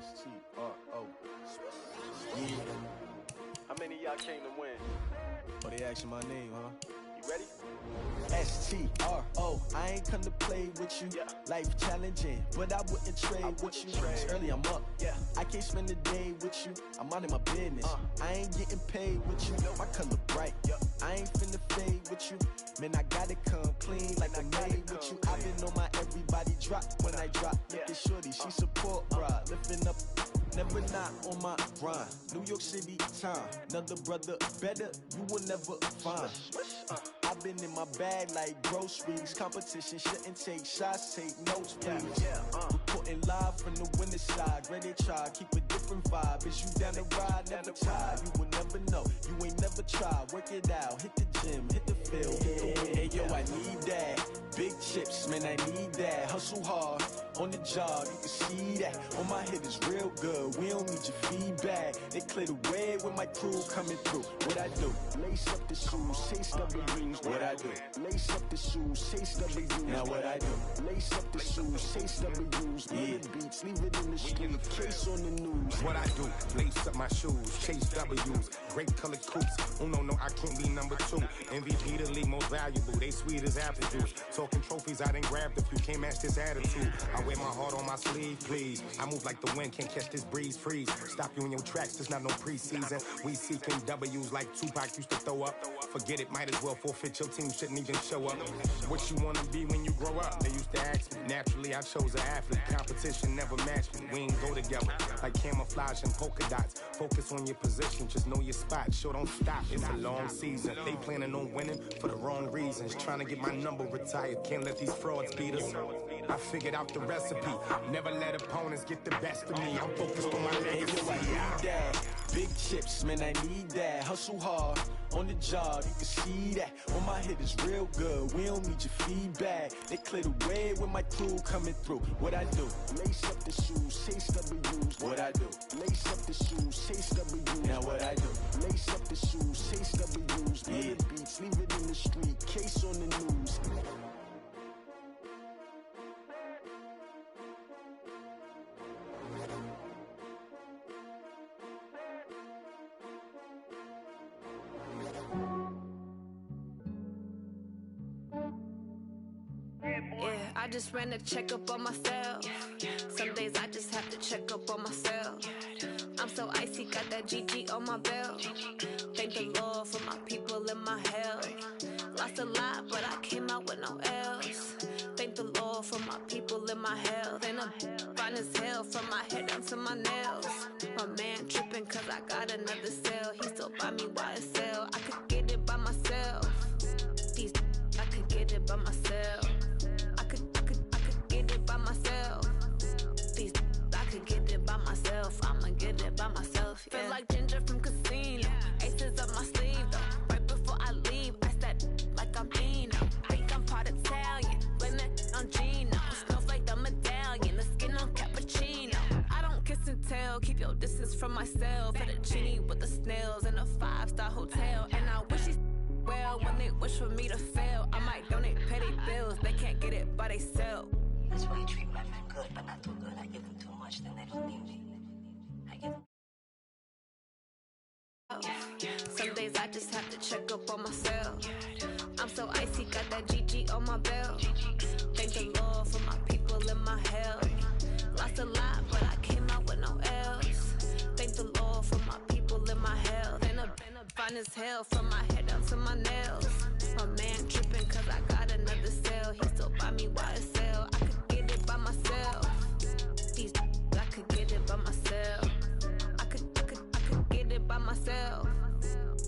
S-T-R-O. Yeah. How many of y'all came to win? Oh, they asking my name, huh? You ready? S-T-R-O. I ain't come to play with you. Yeah. Life challenging, but I wouldn't trade with you. It's early, I'm up. Yeah. I can't spend the day with you. I'm out in my business. I ain't getting paid with you. My color bright. Yeah. I ain't finna fade with you. Man, I gotta come clean like I made with you. I've been on my everybody drop when I drop. Look at shorty, she support ride. Lifting up, never not on my grind. New York City time, another brother better, you will never find. I've been in my bag like groceries. Competition shouldn't take shots, take notes, please. Reporting live from the winter side. Ready to try, keep a different vibe. Is you down the ride, never tired. You will never know, you ain't never tried. Work it out, hit the gym, hit the field, hit the wind. Hey yo, I need that. Big chips, man, I need that. Hustle hard, on the job, you can see that. On my head is real good, we don't need your feedback. They clear the way with my crew coming through. What I do? Lace up the shoes, chase W's. What I do? Lace up the shoes, chase W's. Now what I do? Lace up the shoes, chase W's. Yeah. The beats, leave it in the street, case on the news. What I do? Lace up my shoes, chase W's. Great colored coops. Oh no, I can't be number 2. MVP the league most valuable. They sweet as apple juice. Talking trophies, I done grabbed a few. Can't match this attitude. I wear my heart on my sleeve, please. I move like the wind, can't catch this breeze, freeze. Stop you in your tracks, there's not no preseason. We seeking W's like Tupac used to throw up. Forget it, might as well forfeit. Your team shouldn't even show up. What you wanna be when you grow up? They used to ask me. Naturally, I chose an athlete. Competition never matched me. We ain't go together like camouflage and polka dots. Focus on your position, just know your spot. Sure, don't stop. It's a long season. They planning on winning for the wrong reasons. Trying to get my number retired. Can't let these frauds beat us. I figured out the recipe. Never let opponents get the best of me. I'm focused on my legacy. I need that. Big chips, man, I need that. Hustle hard, on the job, you can see that. On my head is real good, we don't need your feedback. They clear the way with my crew coming through. What I do? Lace up the shoes, chase W's. What I do? Lace up the shoes, chase W's. Now what I do? Lace up the shoes, chase W's. Yeah. The beats, leave it in the street, case on the news. Yeah, I just ran a checkup on myself. Some days I just have to check up on myself. I'm so icy, got that GG on my belt. Thank the Lord for my people and my health. Lost a lot, but I came out with no L's. Thank the Lord for my people and my health. And I'm fine as hell from my head down to my nails. My man tripping cause I got another cell. He still buy me YSL. I could get it by myself. These I could get it by myself. I could get it by myself. These I could get it by myself. I'ma get it by myself. Yeah. Feel like Ginger from Casino. Aces up my sleeve though. Right before I leave, I start like I'm Dino. Think I'm part Italian, blame it on Gino. Smells like the medallion, the skin on cappuccino. I don't kiss and tell, keep your distance from myself. Fettuccine with the snails in a 5-star hotel. And I wish he's well when they wish for me to fail. I might donate petty bills, they can't get it by they self. That's why you treat my friend good, but not too good. I give them too much, then they don't need me. I give them. Some days I just have to check up on myself. I'm so icy, got that GG on my belt. Thank the Lord for my people and my health. Lost a lot, but I came out with no L's. Thank the Lord for my people and my health. And I'm fine as hell from my head down to my nails. My man tripping cause I got another cell. He still buy me YSL. I could get it by myself. These I could get it by myself. I could get it by myself.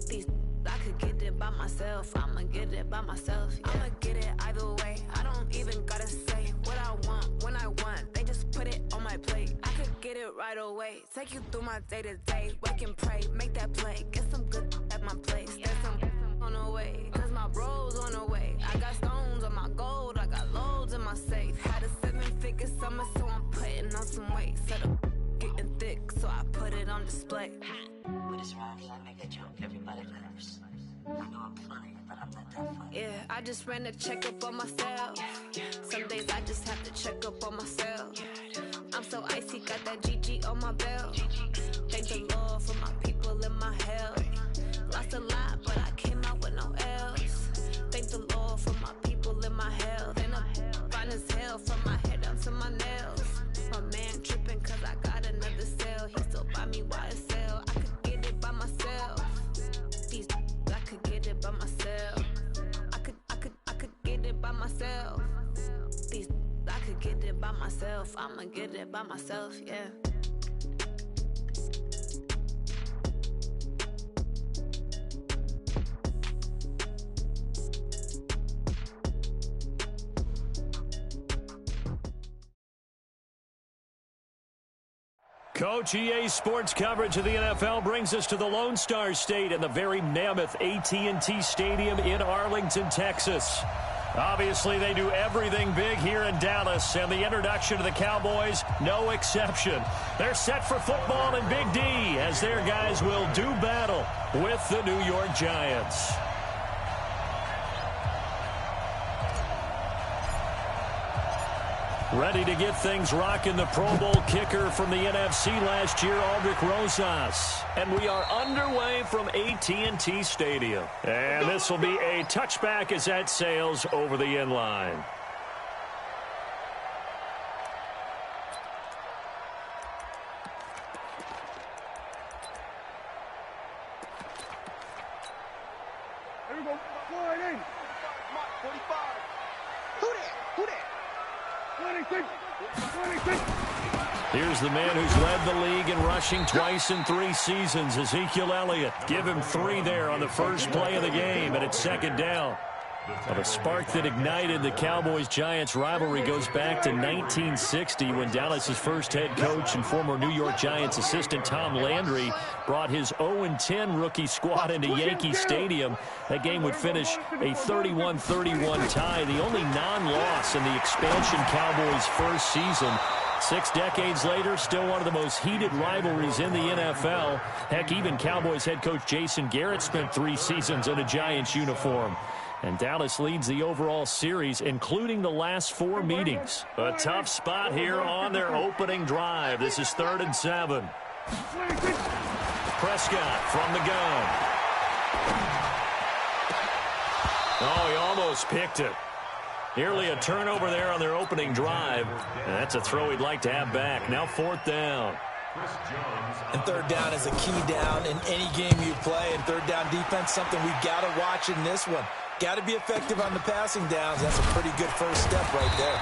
These I could get it by myself. I'ma get it by myself. Yeah. I'ma get it either way. I don't even gotta say what I want when I want. They just put it on my plate. I could get it right away. Take you through my day to day. Wake and pray, make that play. Get some good at my place. There's some on the way, cause my bro's on the way. I got stones on my gold. I got loads in my safe. Had a 7-figure summer, so I'm putting on some weight. Set up getting thick, so I put it on display. With this rhyme, I make a joke, everybody laughs. I know I'm funny, but I'm not that funny. Yeah, I just ran a checkup on myself. Some days I just have to check up on myself. I'm so icy, got that GG on my belt. Thank the Lord for my people and my health. Lost a lot, but I came out with no else. Thank the Lord for my people and my health. And I'm fine as hell from my head down to my nails. My man tripping cause I got another cell. He still buy me YSL. I could get it by myself. These I could get it by myself. I could get it by myself. These I could get it by myself. I'ma get it by myself, yeah. Coach, EA Sports coverage of the NFL brings us to the Lone Star State and the very mammoth AT&T Stadium in Arlington, Texas. Obviously, they do everything big here in Dallas, and the introduction to the Cowboys, no exception. They're set for football in Big D as their guys will do battle with the New York Giants. Ready to get things rocking, the Pro Bowl kicker from the NFC last year, Aldrick Rosas. And we are underway from AT&T Stadium. And this will be a touchback as that sails over the end line. Here we go. 45. Who that? 26. Here's the man who's led the league in rushing twice in 3 seasons, Ezekiel Elliott. Give him 3 there on the first play of the game, and it's second down. Well, the spark that ignited the Cowboys-Giants rivalry goes back to 1960 when Dallas's first head coach and former New York Giants assistant Tom Landry brought his 0-10 rookie squad into Yankee Stadium. That game would finish a 31-31 tie, the only non-loss in the expansion Cowboys' first season. 6 decades later, still one of the most heated rivalries in the NFL. Heck, even Cowboys head coach Jason Garrett spent 3 seasons in a Giants uniform. And Dallas leads the overall series, including the last 4 meetings. A tough spot here on their opening drive. This is 3rd and 7. Prescott from the gun. Oh, he almost picked it. Nearly a turnover there on their opening drive. And that's a throw he'd like to have back. Now 4th down. And 3rd down is a key down in any game you play. And 3rd down defense, something we've got to watch in this one. Got to be effective on the passing downs. That's a pretty good first step right there.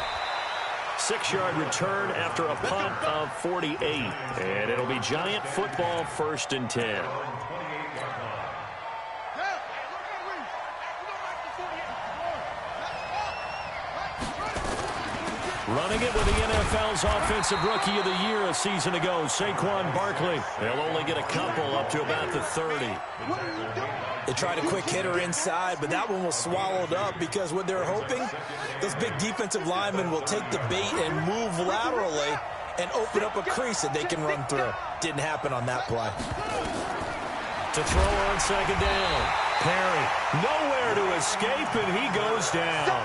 6-yard return after a punt of 48. And it'll be Giant football, 1st and 10. Running it with the NFL's Offensive Rookie of the Year a season ago, Saquon Barkley. They'll only get a couple up to about the 30. They tried a quick hitter inside, but that one was swallowed up because what they're hoping, those big defensive linemen will take the bait and move laterally and open up a crease that they can run through. Didn't happen on that play. To throw on 2nd down. Perry, nowhere to escape, and he goes down.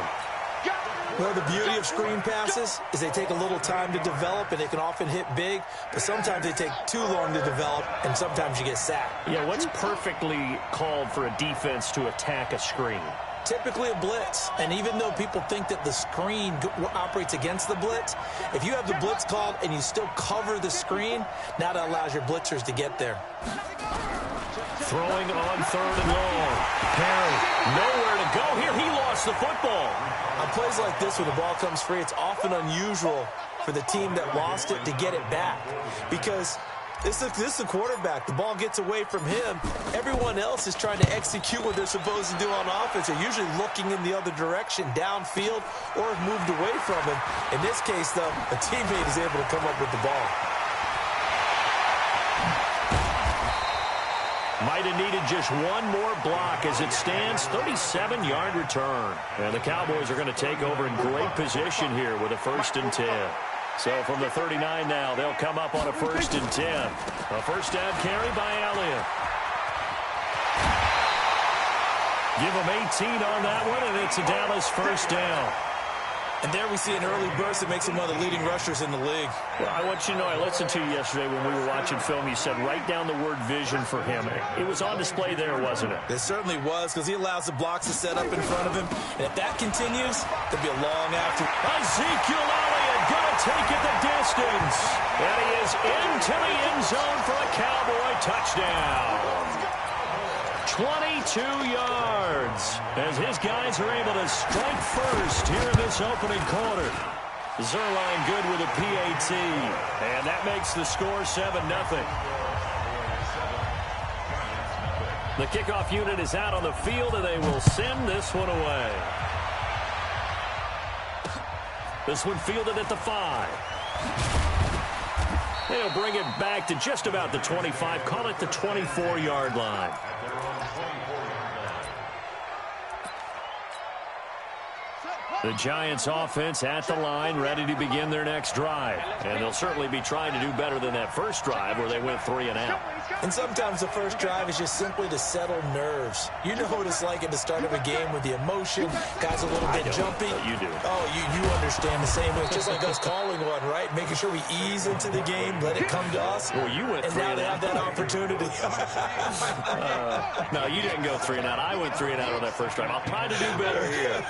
Well, the beauty of screen passes is they take a little time to develop, and they can often hit big, but sometimes they take too long to develop, and sometimes you get sacked. Yeah, what's perfectly called for a defense to attack a screen? Typically a blitz, and even though people think that the screen operates against the blitz, if you have the blitz called and you still cover the screen, now that allows your blitzers to get there. Throwing on 3rd and long. Perry, nowhere to go here. He lost the football. On plays like this, when the ball comes free, it's often unusual for the team that lost it to get it back. Because this is the quarterback. The ball gets away from him. Everyone else is trying to execute what they're supposed to do on offense. They're usually looking in the other direction, downfield, or have moved away from him. In this case, though, a teammate is able to come up with the ball. Might have needed just one more block as it stands, 37-yard return. And the Cowboys are going to take over in great position here with a 1st and 10. So from the 39 now, they'll come up on a 1st and 10. A 1st down carry by Elliott. Give them 18 on that one, and it's a Dallas first down. And there we see an early burst that makes him one of the leading rushers in the league. Well, I want you to know, I listened to you yesterday when we were watching film. You said write down the word vision for him. It was on display there, wasn't it? It certainly was, because he allows the blocks to set up in front of him. And if that continues, there'll be a long after. Ezekiel Elliott going to take it the distance. And he is into the end zone for a Cowboy touchdown. 22 yards as his guys are able to strike first here in this opening quarter. Zerline good with a PAT, and that makes the score 7-0. The kickoff unit is out on the field, and they will send this one away. This one fielded at the 5. They'll bring it back to just about the 25, call it the 24-yard line. The Giants offense at the line, ready to begin their next drive. And they'll certainly be trying to do better than that first drive where they went 3 and out. And sometimes the first drive is just simply to settle nerves. You know what it's like at the start of a game with the emotion. Guys a little bit jumpy. You do. Oh, you understand the same way. It's just like us calling one, right? Making sure we ease into the game, let it come to us. Well, you went 3 and out. And now they have that opportunity. No, you didn't go 3 and out. I went 3 and out on that first drive. I'll try to do better here.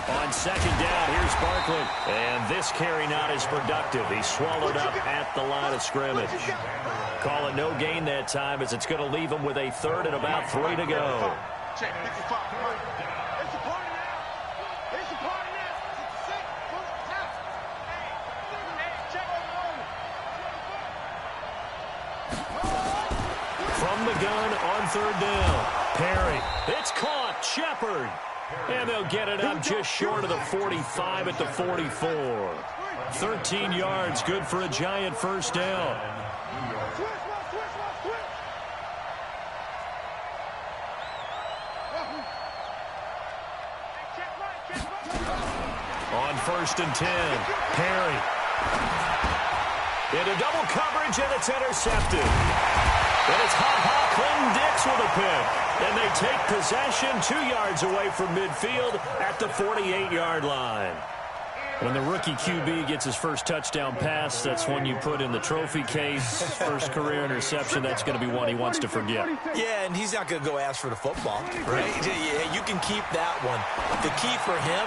On second down, here's Barkley. And this carry not as productive. He's swallowed up at the line of scrimmage. Call it no gain that time as it's going to leave him with a third and about 3 to go. From the gun on third down. Perry. It's caught. Shepard. And they'll get it up just short of the 45 at the 44. 13 yards, good for a Giant first down. On first and 10, Perry. Into double coverage, and it's intercepted. And it's Clinton Dix with a pick. And they take possession 2 yards away from midfield at the 48-yard line. When the rookie QB gets his first touchdown pass, that's one you put in the trophy case. First career interception, that's going to be one he wants to forget. Yeah, and he's not going to go ask for the football, right? Yeah, you can keep that one. The key for him,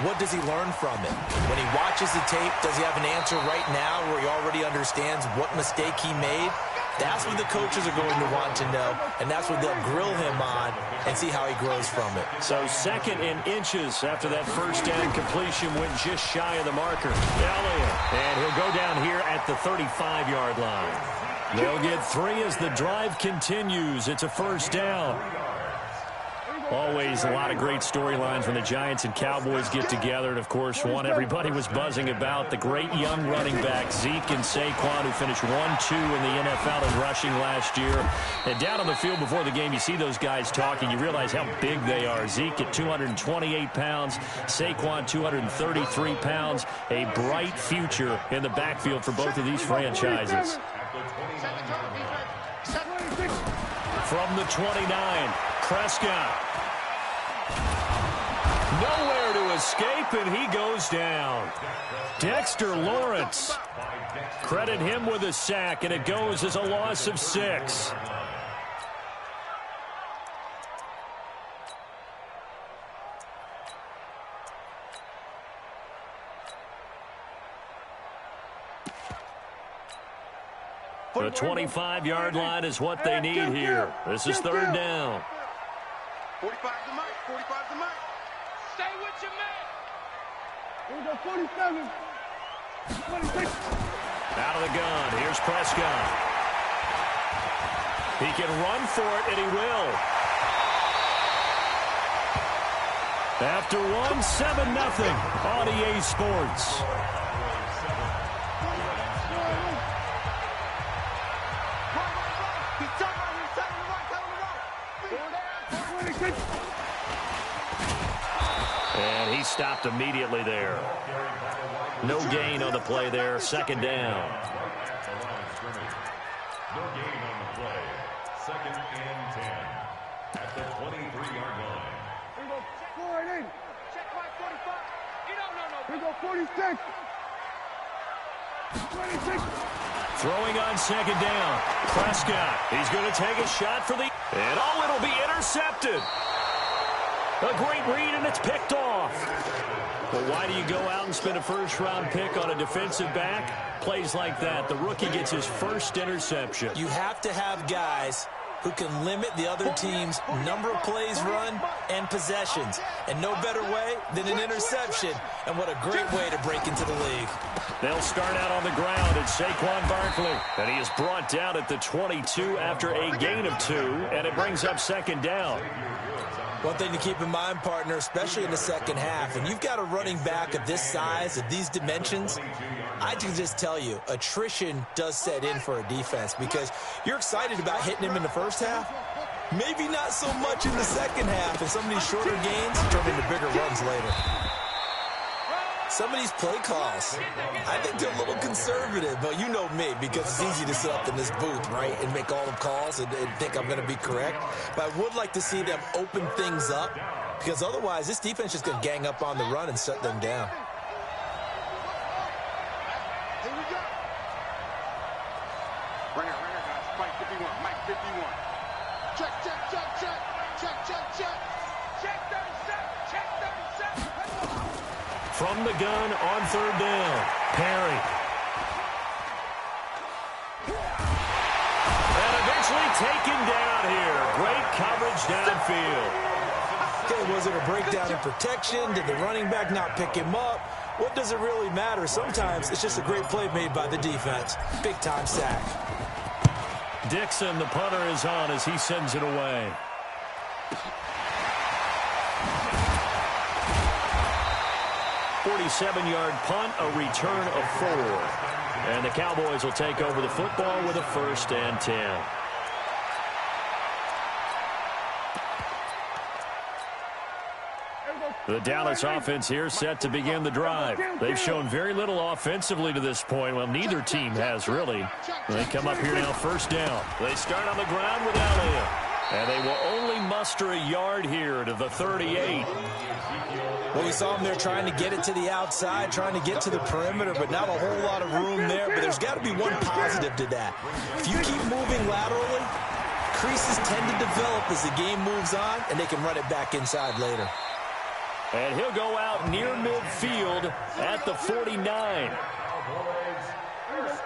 what does he learn from it? When he watches the tape, does he have an answer right now where he already understands what mistake he made? That's what the coaches are going to want to know, and that's what they'll grill him on and see how he grows from it. So second in inches after that first down completion went just shy of the marker. Elliott, and he'll go down here at the 35-yard line. They'll get 3 as the drive continues. It's a first down. Always a lot of great storylines when the Giants and Cowboys get together. And, of course, one everybody was buzzing about, the great young running back, Zeke and Saquon, who finished 1-2 in the NFL in rushing last year. And down on the field before the game, you see those guys talking. You realize how big they are. Zeke at 228 pounds, Saquon 233 pounds. A bright future in the backfield for both of these franchises. From the 29, Prescott. Nowhere to escape, and he goes down. Dexter Lawrence. Credit him with a sack, and it goes as a loss of 6. The 25-yard line is what they need here. This is third down. 45 to Mike. 45 to Mike. Stay with your man. Here we go, 47. 26. Out of the gun. Here's Prescott. He can run for it, and he will. After 7-0 on EA Sports. And he stopped immediately there. No gain on the play there. Second down. Second and 10 at the 23-yard line. We go 4-8. Check 45. You don't know no. We go 46. 26. Throwing on second down. Prescott. He's going to take a shot for the... And it'll be intercepted. A great read, and it's picked off. Well, why do you go out and spend a first-round pick on a defensive back? Plays like that. The rookie gets his first interception. You have to have guys who can limit the other team's number of plays run and possessions. And no better way than an interception. And what a great way to break into the league. They'll start out on the ground. It's Saquon Barkley. And he is brought down at the 22 after a gain of 2. And it brings up second down. One thing to keep in mind, partner, especially in the second half, when you've got a running back of this size, of these dimensions, I can just tell you, attrition does set in for a defense because you're excited about hitting him in the first half. Maybe not so much in the second half, and some of these shorter gains turn into bigger runs later. Some of these play calls, I think they're a little conservative, but you know me, because it's easy to sit up in this booth, right, and make all the calls and think I'm going to be correct. But I would like to see them open things up, because otherwise this defense is going to gang up on the run and shut them down. Here we go. Right here, guys. Mike 51, Mike 51. Check. Check 37, check 37. From the gun on third down, Perry. And eventually taken down here. Great coverage downfield. Okay, was it a breakdown in protection? Did the running back not pick him up? What does it really matter? Sometimes it's just a great play made by the defense. Big-time sack. Dixon, the punter, is on as he sends it away. .47-yard punt, a return of 4. And the Cowboys will take over the football with a 1st and 10. The Dallas offense here set to begin the drive. They've shown very little offensively to this point. Well, neither team has really. They come up here now, 1st down. They start on the ground with Elliott. And they will only muster a yard here to the 38. Well, we saw them there trying to get it to the outside, trying to get to the perimeter, but not a whole lot of room there. But there's got to be one positive to that. If you keep moving laterally, creases tend to develop as the game moves on, and they can run it back inside later. And he'll go out near midfield at the 49.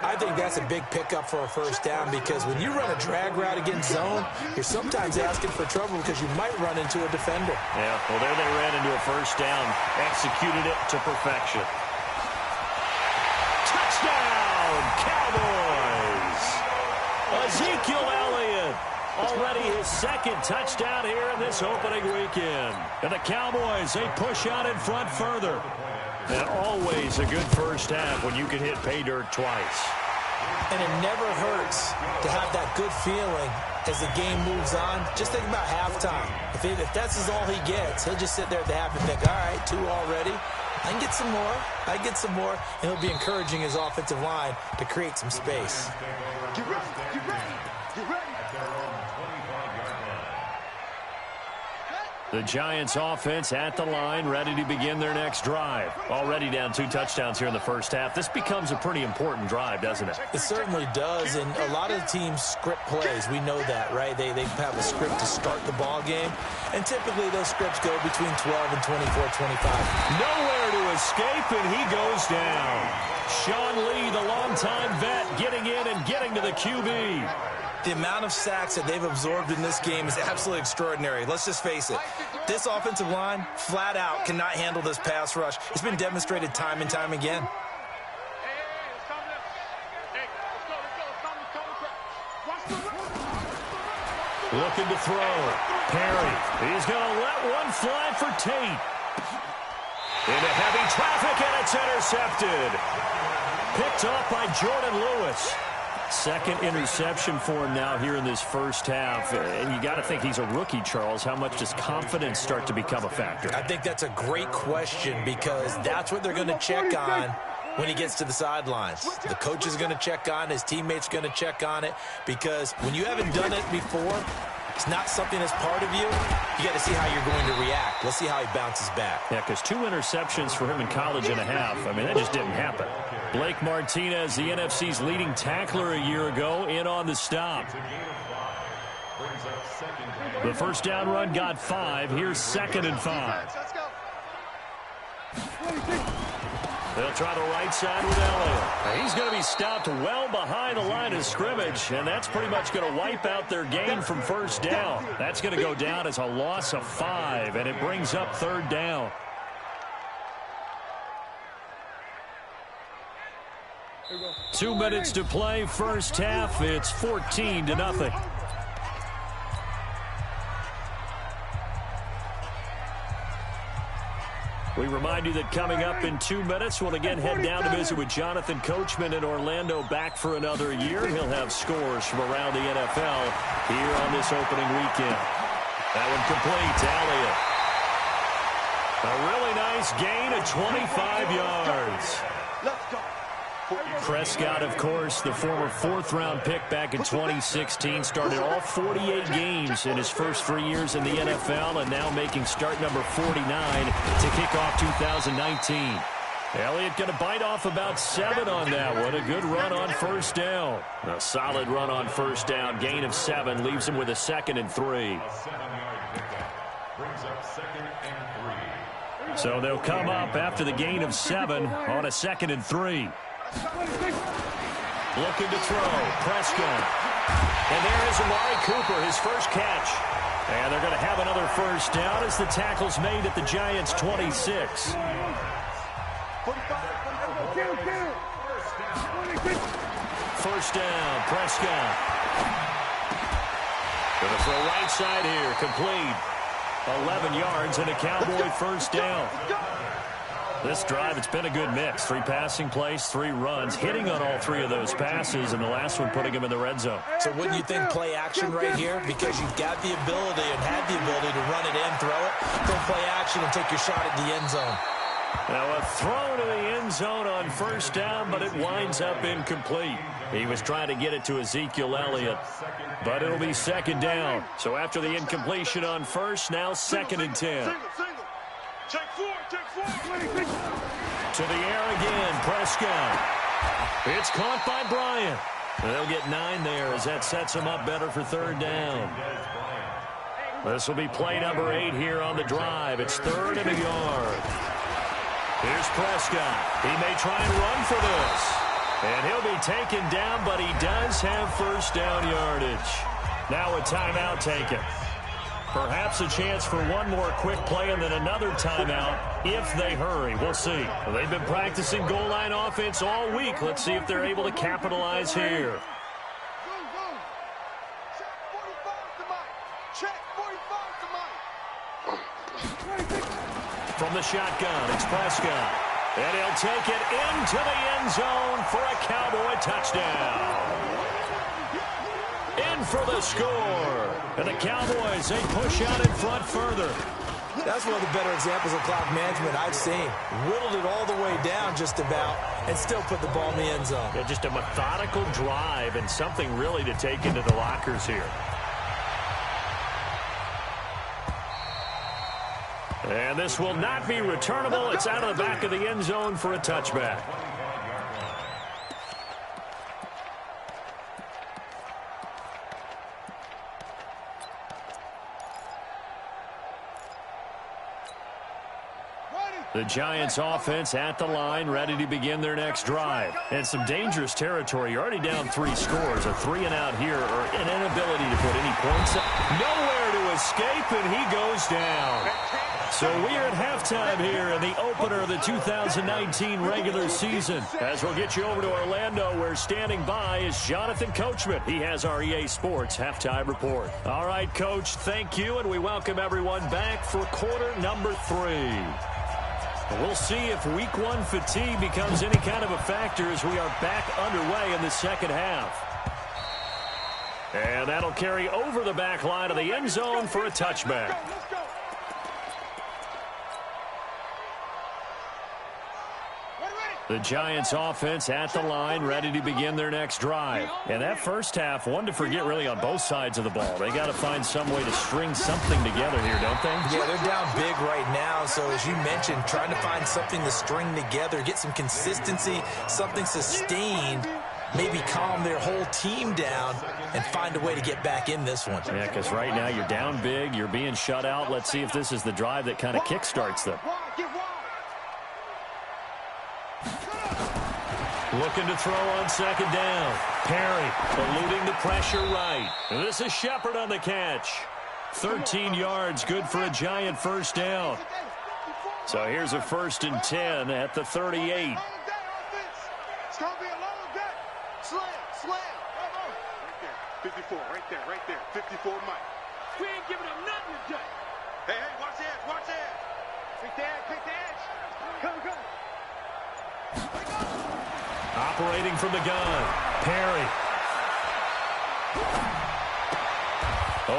I think that's a big pickup for a 1st down because when you run a drag route against zone, you're sometimes asking for trouble because you might run into a defender. Yeah, well, there they ran into a 1st down, executed it to perfection. Touchdown, Cowboys! Ezekiel Elliott, already his 2nd touchdown here in this opening weekend. And the Cowboys, they push out in front further. And always a good 1st half when you can hit pay dirt twice. And it never hurts to have that good feeling as the game moves on. Just think about halftime. If that's all he gets, he'll just sit there at the half and think, all right, 2 already. I can get some more. I get some more. And he'll be encouraging his offensive line to create some space. Get ready, get ready, get ready. The Giants offense at the line, ready to begin their next drive. Already down 2 touchdowns here in the 1st half. This becomes a pretty important drive, doesn't it? It certainly does, and a lot of the teams script plays. We know that, right? They have a script to start the ball game, and typically those scripts go between 12 and 24-25. Nowhere to escape, and he goes down. Sean Lee, the longtime vet, getting in and getting to the QB. The amount of sacks that they've absorbed in this game is absolutely extraordinary. Let's just face it. This offensive line, flat out, cannot handle this pass rush. It's been demonstrated time and time again. Looking to throw. Perry. He's going to let one fly for Tate. Into heavy traffic, and it's intercepted. Picked off by Jordan Lewis. 2nd interception for him now here in this 1st half. And you got to think he's a rookie, Charles. How much does confidence start to become a factor? I think that's a great question because that's what they're going to check on when he gets to the sidelines. The coach is going to check on it. His teammates going to check on it, because when you haven't done it before, it's not something that's part of you. You got to see how you're going to react. Let's see how he bounces back. Yeah, because 2 interceptions for him in college and a half. I mean, that just didn't happen. Blake Martinez, the NFC's leading tackler a year ago, in on the stop. The first down run got 5. Here's 2nd and 5. They'll try the right side with Elliott. He's going to be stopped well behind the line of scrimmage, and that's pretty much going to wipe out their gain from first down. That's going to go down as a loss of 5, and it brings up 3rd down. Two minutes to play, first half. It's 14-0. We remind you that coming up in 2 minutes, we'll again head down to visit with Jonathan Coachman in Orlando, back for another year. He'll have scores from around the NFL here on this opening weekend. That one complete to Elliott. A really nice gain of 25 yards. Let's go. Prescott, of course, the former 4th-round pick back in 2016, started all 48 games in his first 3 years in the NFL, and now making start number 49 to kick off 2019. Elliott going to bite off about 7 on that one. A good run on first down. A solid run on first down. Gain of 7 leaves him with a 2nd and 3. So they'll come up after the gain of 7 on a 2nd and 3. Looking to throw. Prescott. And there is Amari Cooper, his first catch. And they're going to have another first down as the tackle's made at the Giants' 26. First down, Prescott. Going to throw right side here, complete. 11 yards and a Cowboy first down. This drive, it's been a good mix. 3 passing plays, 3 runs, hitting on all 3 of those passes, and the last one putting him in the red zone. So wouldn't you think play action right here? Because you've got the ability and had the ability to run it in, throw it, then play action and take your shot at the end zone. Now a throw to the end zone on first down, but it winds up incomplete. He was trying to get it to Ezekiel Elliott, but it'll be 2nd down. So after the incompletion on first, now 2nd and 10. Take 4, take 4. To the air again, Prescott. It's caught by Bryant. They'll get 9 there as that sets him up better for 3rd down. This will be play number 8 here on the drive. It's 3rd and a yard. Here's Prescott. He may try and run for this. And he'll be taken down, but he does have first down yardage. Now a timeout taken. Perhaps a chance for one more quick play and then another timeout if they hurry. We'll see. They've been practicing goal line offense all week. Let's see if they're able to capitalize here. From the shotgun, it's Prescott. And he'll take it into the end zone for a Cowboy touchdown. In for the score. And the Cowboys, they push out in front further. That's one of the better examples of clock management I've seen. Whittled it all the way down just about and still put the ball in the end zone. Yeah, just a methodical drive and something really to take into the lockers here. And this will not be returnable. It's out of the back of the end zone for a touchback. The Giants offense at the line, ready to begin their next drive. And some dangerous territory. You're already down 3 scores. A 3-and-out here, or an inability to put any points up. Nowhere to escape, and he goes down. So we are at halftime here in the opener of the 2019 regular season. As we'll get you over to Orlando, where standing by is Jonathan Coachman. He has our EA Sports halftime report. All right, Coach, thank you, and we welcome everyone back for quarter number 3. We'll see if week 1 fatigue becomes any kind of a factor as we are back underway in the second half. And that'll carry over the back line of the end zone for a touchback. The Giants offense at the line, ready to begin their next drive. And that first half, one to forget really on both sides of the ball. They got to find some way to string something together here, don't they? Yeah, they're down big right now. So as you mentioned, trying to find something to string together, get some consistency, something sustained, maybe calm their whole team down and find a way to get back in this one. Yeah, because right now you're down big, you're being shut out. Let's see if this is the drive that kind of kickstarts them. Looking to throw on second down. Perry eluding the pressure right. This is Shepard on the catch. 13 yards, good for a Giant first down. So here's a 1st and 10 at the 38. It's going to be a long day. Slam. Right there. 54, right there. 54, Mike. We ain't giving up nothing today. Hey, watch the edge. Pick the edge. Come. Operating from the gun. Perry.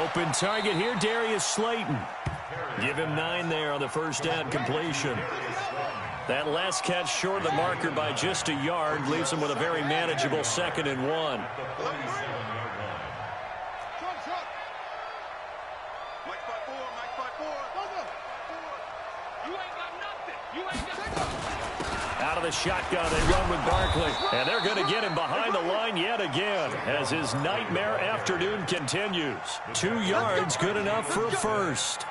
Open target here, Darius Slayton. Give him 9 there on the first down completion. That last catch short of the marker by just a yard leaves him with a very manageable 2nd and 1. Out of the shotgun, they run with Barkley. And they're going to get him behind the line yet again as his nightmare afternoon continues. 2 yards, good enough for a first.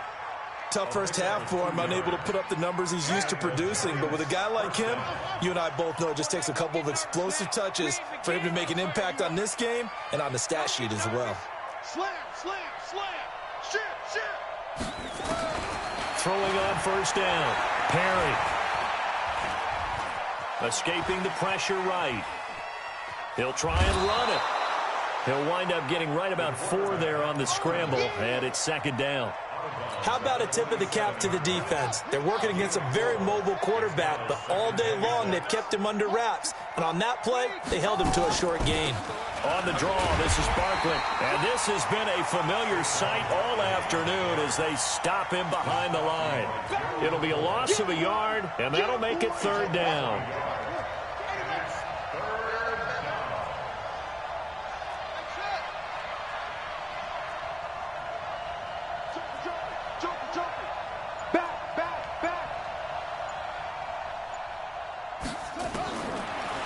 Tough first half for him, unable to put up the numbers he's used to producing. But with a guy like him, you and I both know it just takes a couple of explosive touches for him to make an impact on this game and on the stat sheet as well. Slam. Shit. Throwing on first down. Perry. Escaping the pressure right. He'll try and run it. He'll wind up getting right about 4 there on the scramble, and it's 2nd down. How about a tip of the cap to the defense? They're working against a very mobile quarterback, but all day long they've kept him under wraps. And on that play, they held him to a short gain. On the draw, this is Barkley. And this has been a familiar sight all afternoon as they stop him behind the line. It'll be a loss of a yard, and that'll make it 3rd down.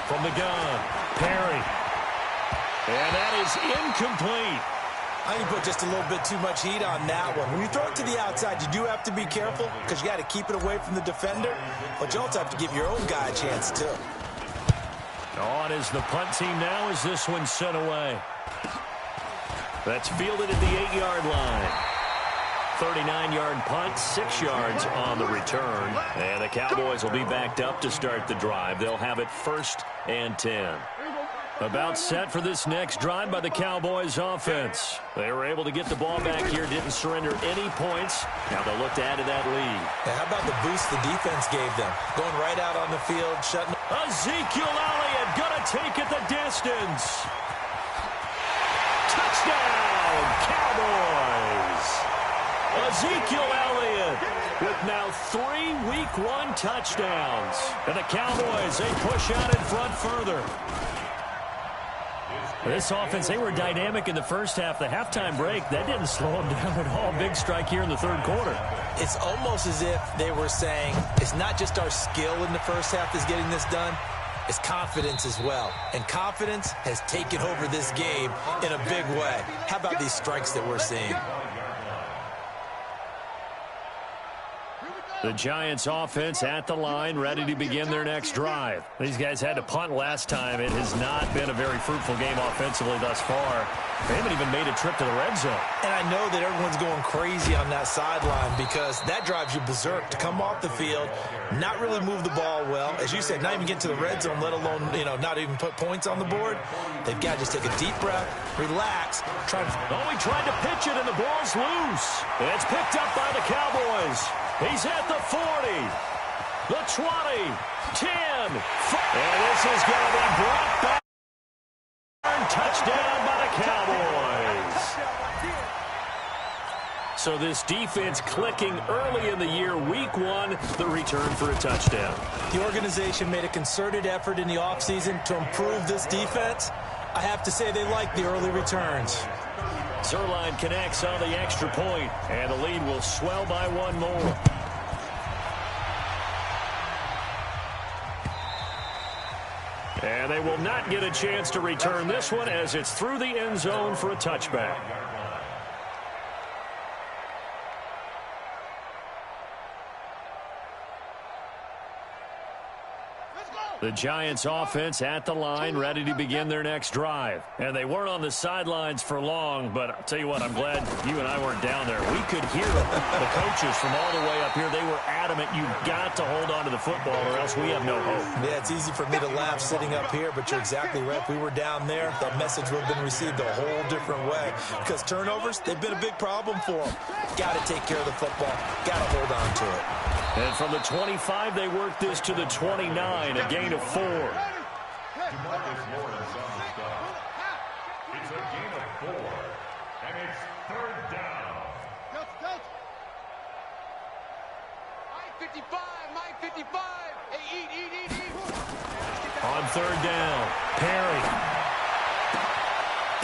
From the gun, Perry. And that is incomplete. I think you put just a little bit too much heat on that one. When you throw it to the outside, you do have to be careful because you got to keep it away from the defender. But you also have to give your own guy a chance, too. On is the punt team now as this one's sent away. That's fielded at the 8-yard line. 39-yard punt, 6 yards on the return. And the Cowboys will be backed up to start the drive. They'll have it 1st and 10. About set for this next drive by the Cowboys offense. They were able to get the ball back here, didn't surrender any points. Now they'll look to add to that lead. Yeah, how about the boost the defense gave them? Going right out on the field, shutting. Ezekiel Elliott gonna take it the distance. Touchdown, Cowboys! Ezekiel Elliott with now 3 Week 1 touchdowns. And the Cowboys, they push out in front further. This offense, they were dynamic in the first half. The halftime break, that didn't slow them down at all. Big strike here in the 3rd quarter. It's almost as if they were saying, it's not just our skill in the first half that's getting this done, it's confidence as well. And confidence has taken over this game in a big way. How about these strikes that we're seeing? The Giants offense at the line, ready to begin their next drive. These guys had to punt last time. It has not been a very fruitful game offensively thus far. They haven't even made a trip to the red zone. And I know that everyone's going crazy on that sideline because that drives you berserk to come off the field, not really move the ball well. As you said, not even get to the red zone, let alone, not even put points on the board. They've got to just take a deep breath, relax, try to... Oh, he tried to pitch it, and the ball's loose. It's picked up by the Cowboys. He's at the 40, the 20, 10, 5. And this is going to be brought back. Touchdown by the Cowboys. So this defense clicking early in the year, week one, the return for a touchdown. The organization made a concerted effort in the offseason to improve this defense. I have to say they like the early returns. Zerline connects on the extra point, and the lead will swell by one more. And they will not get a chance to return this one as it's through the end zone for a touchback. The Giants offense at the line, ready to begin their next drive. And they weren't on the sidelines for long, but I'll tell you what, I'm glad you and I weren't down there. We could hear the coaches from all the way up here. They were adamant, you've got to hold on to the football or else we have no hope. Yeah, it's easy for me to laugh sitting up here, but you're exactly right. If we were down there, that message would have been received a whole different way. Because turnovers, they've been a big problem for them. Got to take care of the football. Got to hold on to it. And from the 25, they work this to the 29, a gain of 4. It's a gain of 4, and it's third down. Mike 55, Mike 55. Hey, eat. On third down, Perry.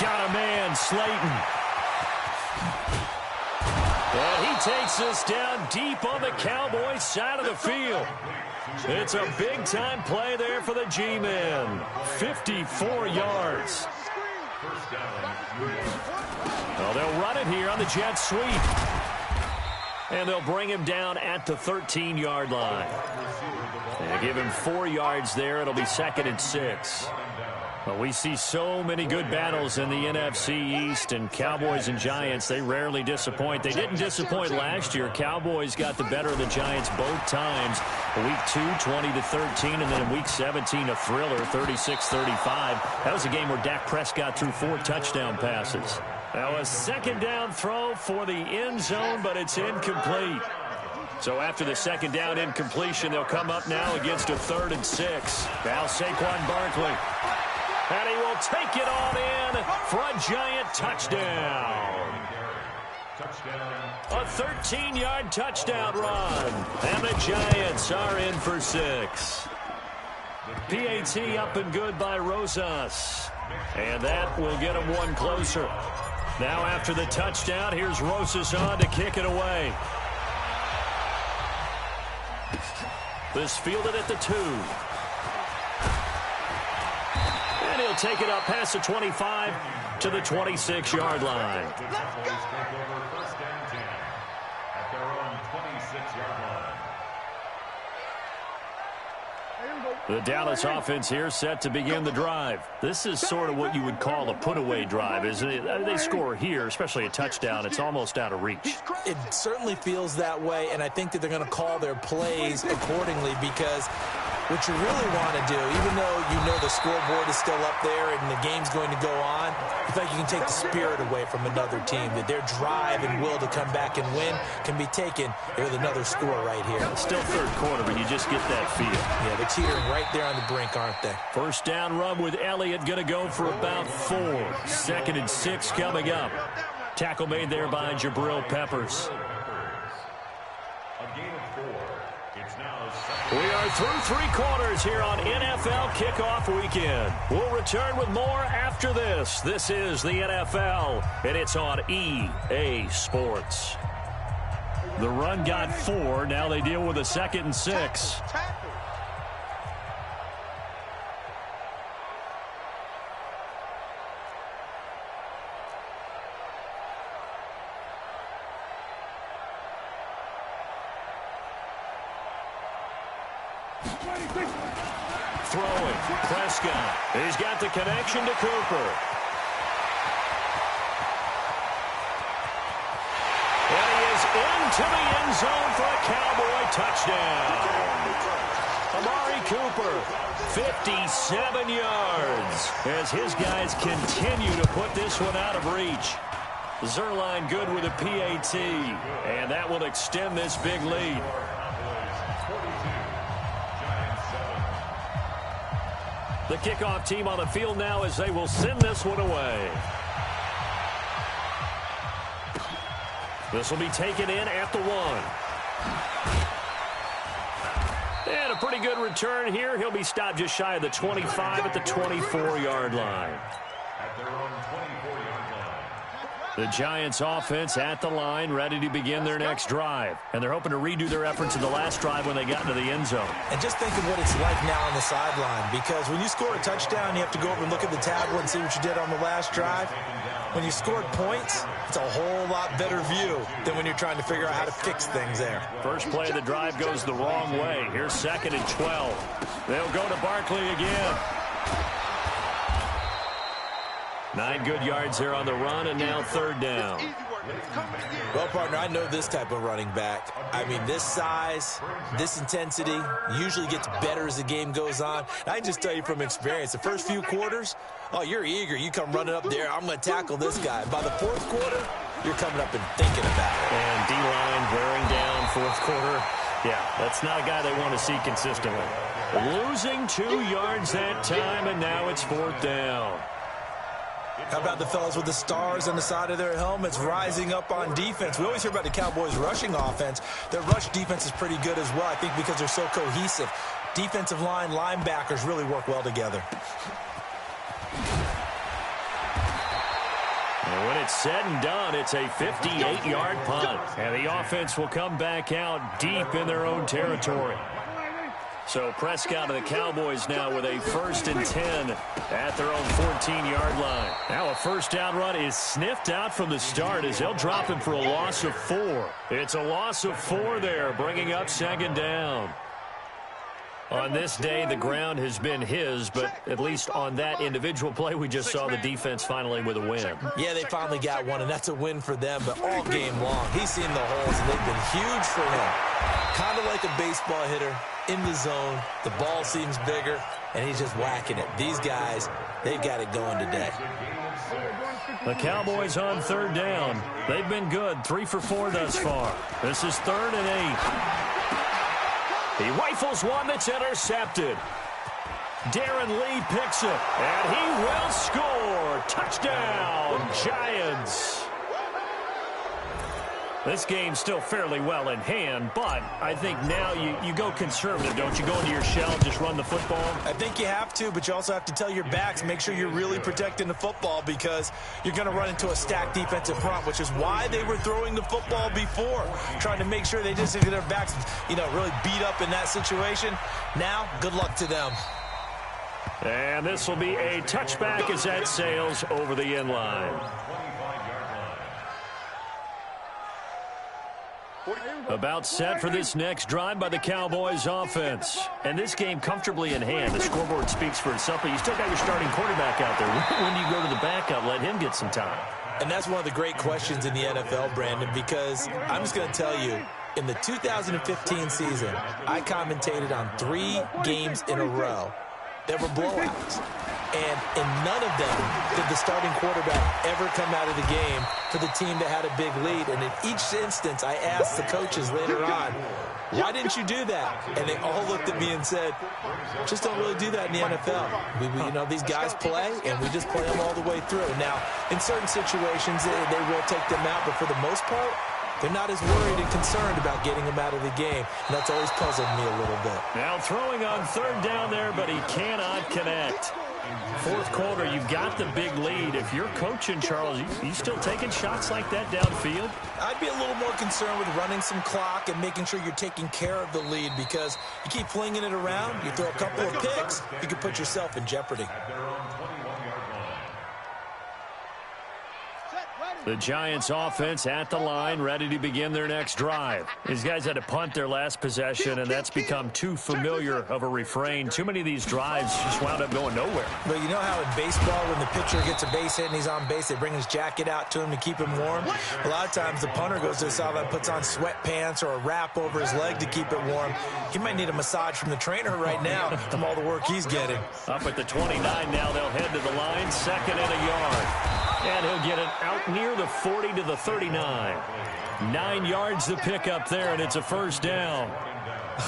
Got a man, Slayton. And he takes us down deep on the Cowboys side of the field. It's a big-time play there for the G-men. 54 yards. Well, they'll run it here on the jet sweep. And they'll bring him down at the 13-yard line. They give him 4 yards there. It'll be 2nd and 6. Well, we see so many good battles in the NFC East, and Cowboys and Giants, they rarely disappoint. They didn't disappoint last year. Cowboys got the better of the Giants both times. Week 2, 20-13, and then in Week 17, a thriller, 36-35. That was a game where Dak Prescott threw 4 touchdown passes. Now a second down throw for the end zone, but it's incomplete. So after the second down incompletion, they'll come up now against a 3rd and 6. Now Saquon Barkley. And he will take it on in for a Giant touchdown. A 13-yard touchdown run. And the Giants are in for 6. PAT up and good by Rosas. And that will get him one closer. Now after the touchdown, here's Rosas on to kick it away. This fielded at the 2. And he'll take it up past the 25 to the 26-yard line. The Dallas offense here set to begin the drive. This is sort of what you would call a put-away drive, isn't it? They score here, especially a touchdown. It's almost out of reach. It certainly feels that way, and I think that they're going to call their plays accordingly because what you really want to do, even though you know the scoreboard is still up there and the game's going to go on, I feel like you can take the spirit away from another team, that their drive and will to come back and win can be taken with another score right here. It's still third quarter, but you just get that feel. Yeah, they're teetering right there on the brink, aren't they? First down run with Elliott, going to go for about 4. 2nd and 6 coming up. Tackle made there by Jabril Peppers. We are through 3 quarters here on NFL Kickoff Weekend. We'll return with more after this. This is the NFL, and it's on EA Sports. The run got 4. Now they deal with a 2nd and 6. Throwing, Prescott. He's got the connection to Cooper. And he is into the end zone for a Cowboy touchdown. Amari Cooper, 57 yards, as his guys continue to put this one out of reach. Zerline good with a PAT, and that will extend this big lead. The kickoff team on the field now as they will send this one away. This will be taken in at the 1. And a pretty good return here. He'll be stopped just shy of the 25 at the 24-yard line. At their own 24-yard line. The Giants offense at the line, ready to begin their next drive. And they're hoping to redo their efforts in the last drive when they got into the end zone. And just think of what it's like now on the sideline, because when you score a touchdown, you have to go over and look at the tablet and see what you did on the last drive. When you scored points, it's a whole lot better view than when you're trying to figure out how to fix things there. First play of the drive goes the wrong way. Here's 2nd and 12. They'll go to Barkley again. 9 good yards there on the run, and now 3rd down. Well, partner, I know this type of running back. I mean, this size, this intensity usually gets better as the game goes on. And I can just tell you from experience, the first few quarters, oh, you're eager. You come running up there, I'm going to tackle this guy. By the 4th quarter, you're coming up and thinking about it. And D-line wearing down 4th quarter. Yeah, that's not a guy they want to see consistently. Losing 2 yards that time, and now it's 4th down. How about the fellas with the stars on the side of their helmets rising up on defense? We always hear about the Cowboys' rushing offense. Their rush defense is pretty good as well, I think, because they're so cohesive. Defensive line, linebackers really work well together. And when it's said and done, it's a 58-yard punt. And the offense will come back out deep in their own territory. So Prescott and the Cowboys now with a 1st and 10 at their own 14-yard line. Now a first down run is sniffed out from the start as they'll drop him for a loss of 4. It's a loss of 4 there, bringing up 2nd down. On this day, the ground has been his, but at least on that individual play, we just saw the defense finally with a win. Yeah, they finally got one, and that's a win for them, but all game long, he's seen the holes, and they've been huge for him. Kind of like a baseball hitter in the zone. The ball seems bigger, and he's just whacking it. These guys, they've got it going today. The Cowboys on 3rd down. They've been good, 3 for 4 thus far. This is 3rd and 8. He rifles one that's intercepted. Darren Lee picks it, and he will score. Touchdown, Giants. This game's still fairly well in hand, but I think now you go conservative, don't you? Go into your shell and just run the football? I think you have to, but you also have to tell your backs, make sure you're really protecting the football because you're going to run into a stacked defensive front, which is why they were throwing the football before, trying to make sure they just get their backs, really beat up in that situation. Now, good luck to them. And this will be a touchback as that sails over the end line. About set for this next drive by the Cowboys offense. And this game comfortably in hand. The scoreboard speaks for itself, but you still got your starting quarterback out there. When do you go to the backup? Let him get some time. And that's one of the great questions in the NFL, Brandon, because I'm just going to tell you, in the 2015 season, I commentated on 3 games in a row. There were blowouts. And in none of them did the starting quarterback ever come out of the game for the team that had a big lead. And in each instance, I asked the coaches later on, why didn't you do that? And they all looked at me and said, just don't really do that in the NFL. These guys play, and we just play them all the way through. Now, in certain situations, they will take them out, but for the most part, they're not as worried and concerned about getting him out of the game. And that's always puzzled me a little bit. Now throwing on 3rd down there, but he cannot connect. 4th quarter, you've got the big lead. If you're coaching, Charles, you still taking shots like that downfield? I'd be a little more concerned with running some clock and making sure you're taking care of the lead because you keep flinging it around, you throw a couple of picks, you can put yourself in jeopardy. The Giants offense at the line, ready to begin their next drive. These guys had to punt their last possession, and that's become too familiar of a refrain. Too many of these drives just wound up going nowhere. But you know how in baseball, when the pitcher gets a base hit and he's on base, they bring his jacket out to him to keep him warm? A lot of times the punter goes to the sideline, puts on sweatpants or a wrap over his leg to keep it warm. He might need a massage from the trainer right now from all the work he's getting. Up at the 29 now, they'll head to the line, 2nd and a yard. And he'll get it out near the 40 to the 39. 9 yards to pick up there, and it's a first down.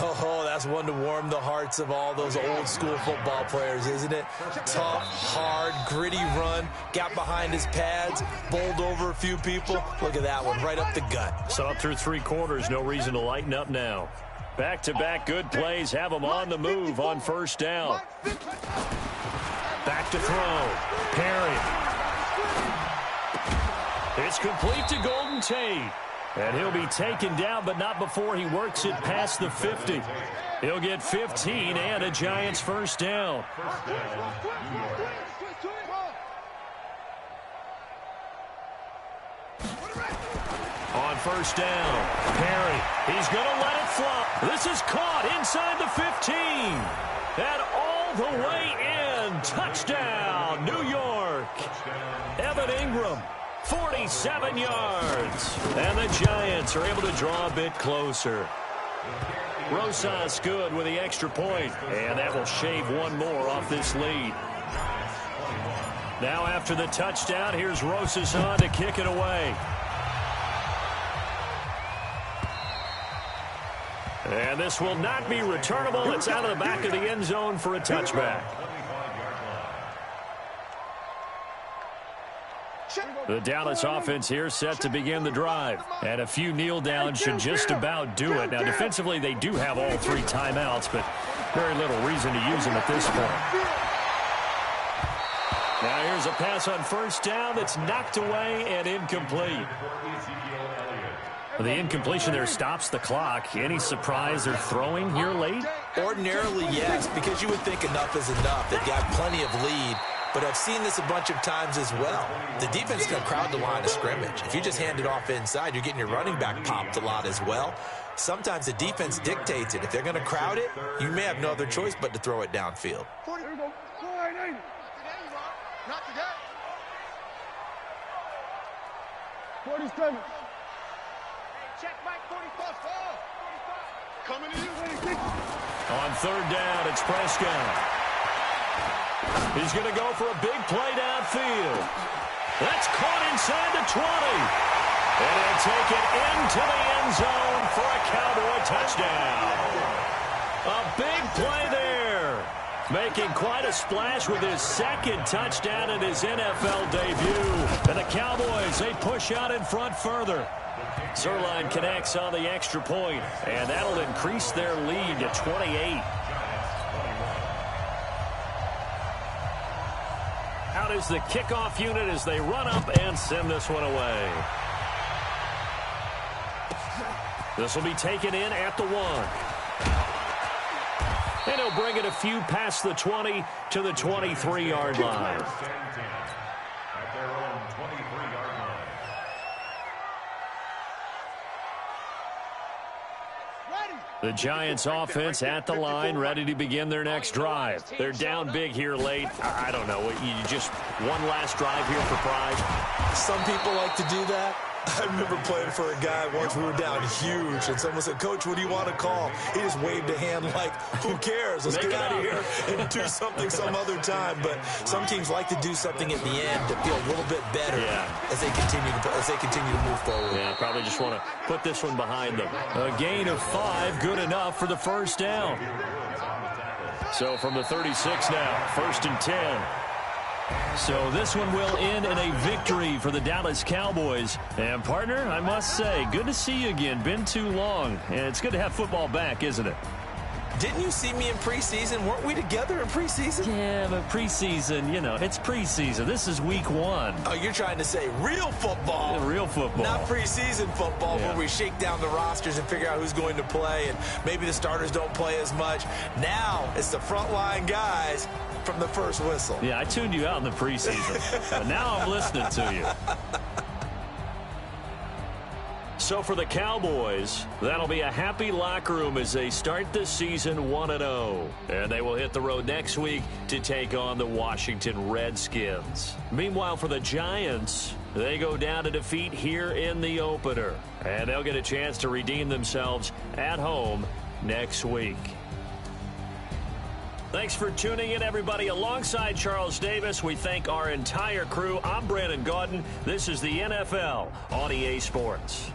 Oh, that's one to warm the hearts of all those old-school football players, isn't it? Tough, hard, gritty run, got behind his pads, bowled over a few people. Look at that one, right up the gut. So up through 3 quarters, no reason to lighten up now. Back-to-back good plays have them on the move on first down. Back to throw. Perry. It's complete to Golden Tate. And he'll be taken down, but not before he works it past the 50. He'll get 15 and a Giants first down. On first down, Perry. He's going to let it fly. This is caught inside the 15. And all the way in. Touchdown, New York. Evan Ingram. 47 yards. And the Giants are able to draw a bit closer. Rosas good with the extra point. And that will shave one more off this lead. Now after the touchdown, here's Rosas on to kick it away. And this will not be returnable. It's out of the back of the end zone for a touchback. The Dallas offense here set to begin the drive. And a few kneel downs should just about do it. Now, defensively, they do have all 3 timeouts, but very little reason to use them at this point. Now, here's a pass on first down that's knocked away and incomplete. The incompletion there stops the clock. Any surprise they're throwing here late? Ordinarily, yes, because you would think enough is enough. They've got plenty of lead. But I've seen this a bunch of times as well. The defense can crowd the line of scrimmage. If you just hand it off inside, you're getting your running back popped a lot as well. Sometimes the defense dictates it. If they're going to crowd it, you may have no other choice but to throw it downfield. Not today. 47. Check Mike 44. Coming to you. On third down, it's Prescott. He's going to go for a big play downfield. That's caught inside the 20. And he'll take it into the end zone for a Cowboy touchdown. A big play there. Making quite a splash with his second touchdown in his NFL debut. And the Cowboys, they push out in front further. Zerline connects on the extra point, and that'll increase their lead to 28. Out is the kickoff unit as they run up and send this one away. This will be taken in at the 1. And he'll bring it a few past the 20 to the 23-yard line. At their own 23-yard line. The Giants offense at the line, ready to begin their next drive. They're down big here late. I don't know. You just one last drive here for pride? Some people like to do that. I remember playing for a guy once. We were down huge, and someone said, "Coach, what do you want to call?" He just waved a hand like, who cares? Let's get out of here and do something some other time. But some teams like to do something at the end to feel a little bit better as they continue to move forward. Yeah, probably just want to put this one behind them. A gain of 5, good enough for the first down. So from the 36 now, 1st and 10. So this one will end in a victory for the Dallas Cowboys. And, partner, I must say, good to see you again. Been too long. And it's good to have football back, isn't it? Didn't you see me in preseason? Weren't we together in preseason? Yeah, but preseason, you know, it's preseason. This is week 1. Oh, you're trying to say real football. Yeah, real football. Not preseason football where we shake down the rosters and figure out who's going to play, and maybe the starters don't play as much. Now it's the frontline guys from the first whistle. Yeah, I tuned you out in the preseason, but now I'm listening to you. So for the Cowboys, that'll be a happy locker room as they start the season 1-0. And they will hit the road next week to take on the Washington Redskins. Meanwhile, for the Giants, they go down to defeat here in the opener. And they'll get a chance to redeem themselves at home next week. Thanks for tuning in, everybody. Alongside Charles Davis, we thank our entire crew. I'm Brandon Gaudin. This is the NFL on EA Sports.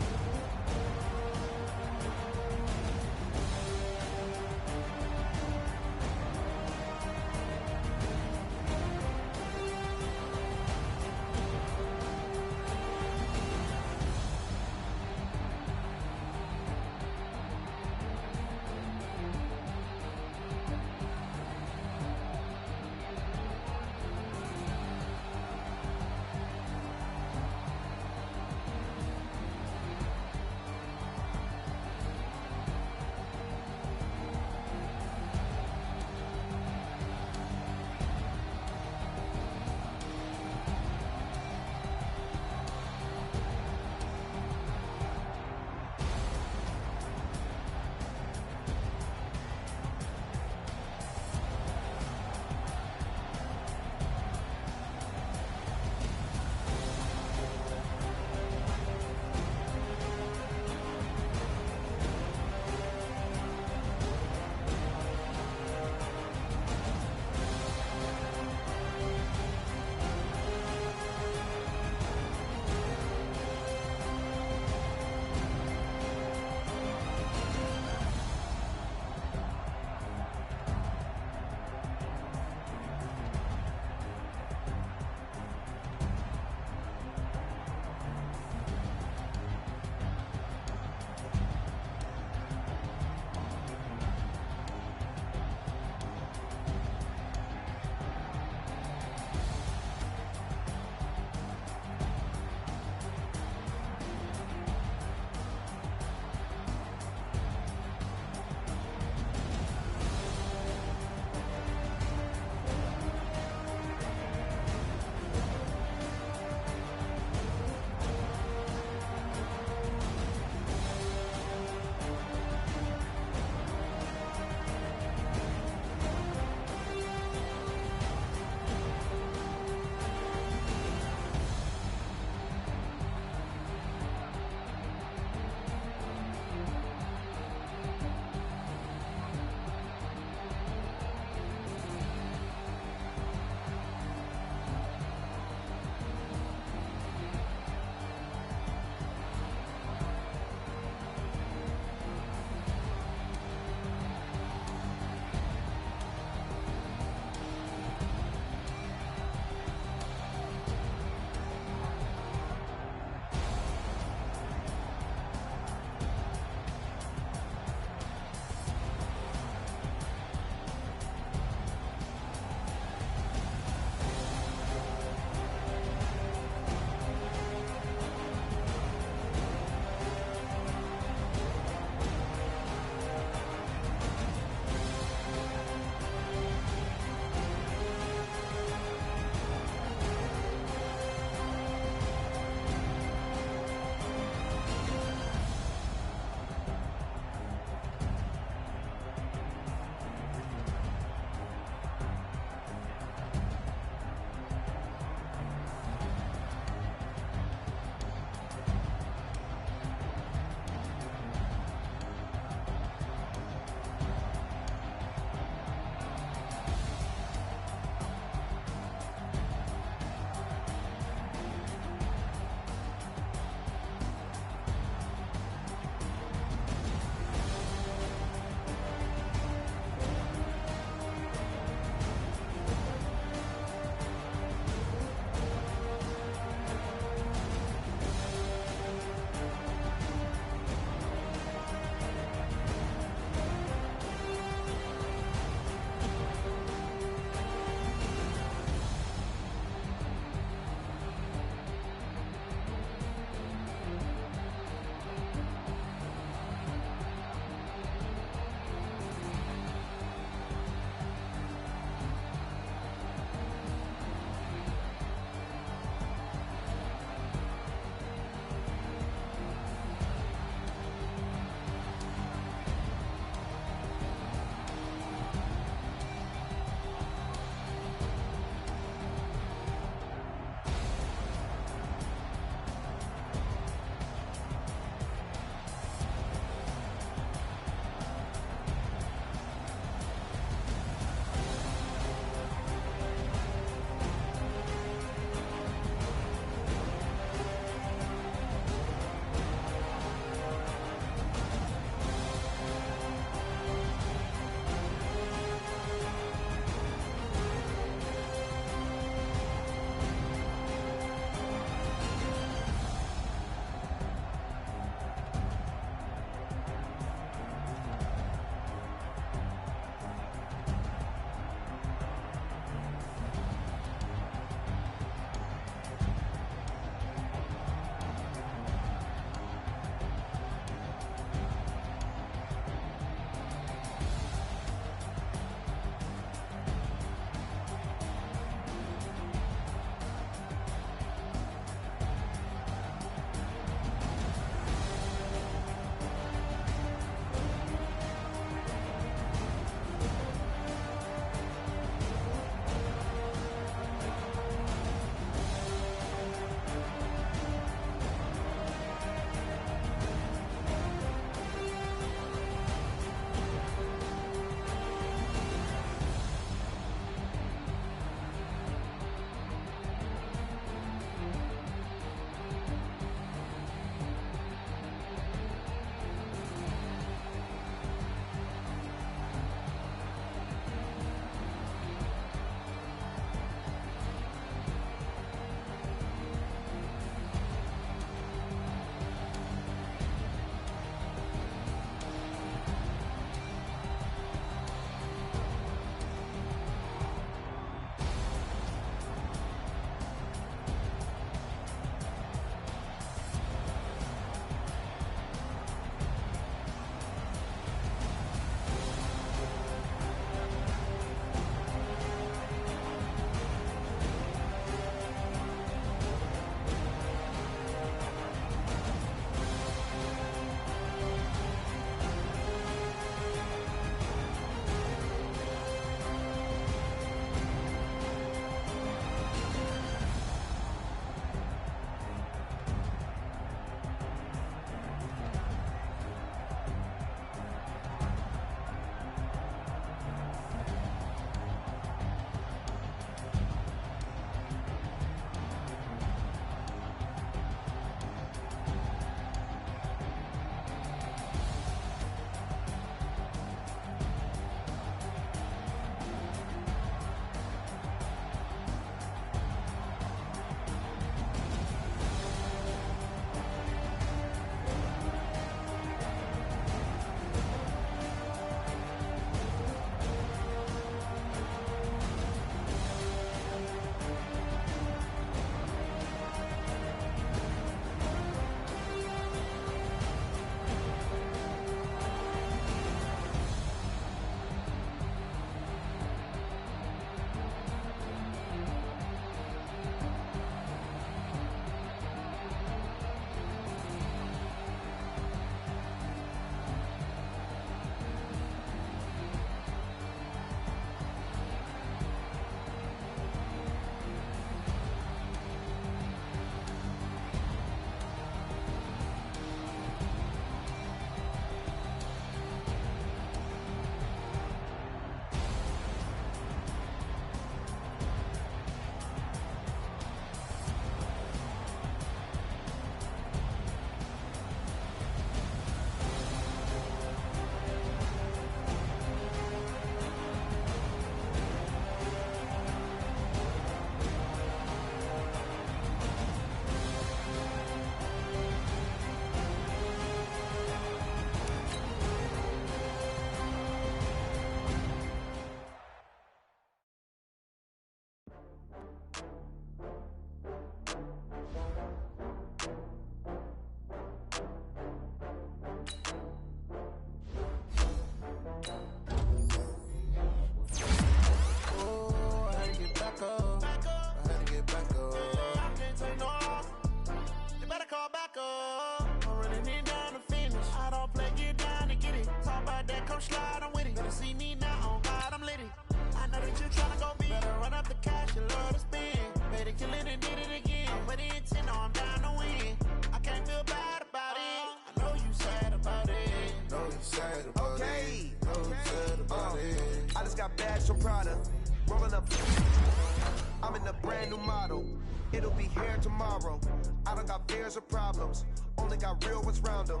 a brand new model. It'll be here tomorrow. I don't got fears or problems. Only got real ones round them.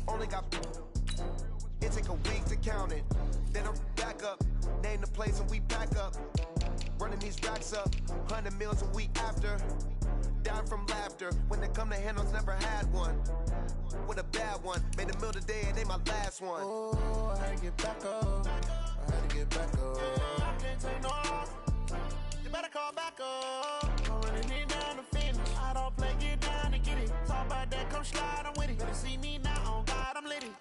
Only got... It take a week to count it. Then I'm back up. Name the place and we pack up. Running these racks up. 100 meals a week after. Down from laughter. When they come to handles, never had one. With a bad one. Made a meal today and ain't my last one. Oh, I had to get back up. I had to get back up. I can't take no off. You better call back up. I'm running it down the finish. I don't play, get down and get it. Talk about that, come slide, I'm with it. Better see me now, on God, I'm litty.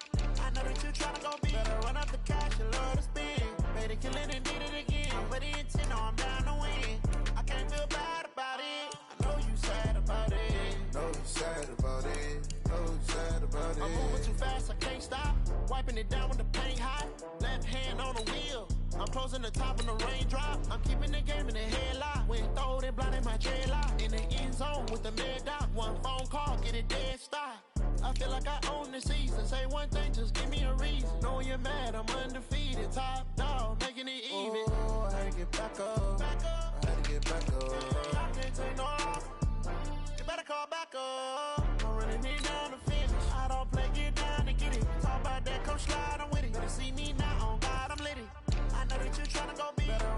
I know that you tryna go big. Better run up the cash, you love to spin. Made it, kill it, and did it again. But the intent, no, I'm down to win. I can't feel bad about it. I know you sad about it. Know you sad about it. Know you sad about it. I'm moving too fast, I can't stop. Wiping it down with the paint hot. Left hand on the wheel. I'm closing the top when the raindrop. I'm keeping the game in the headlock. When throwed and blind in my dreadlock. In the end zone with the mad dot. One phone call, get it dead stop. I feel like I own the season. Say one thing, just give me a reason. Knowing you're mad, I'm undefeated. Top dog, making it even. Oh, I had to get back up. I had to get back up. I can't take no off. You better call back up. I'm running it down the finish. I don't play, get down and get it. Talk about that, come slide, I'm with it. Better see me now, on God, I'm litty. I know that you tryna go big. Better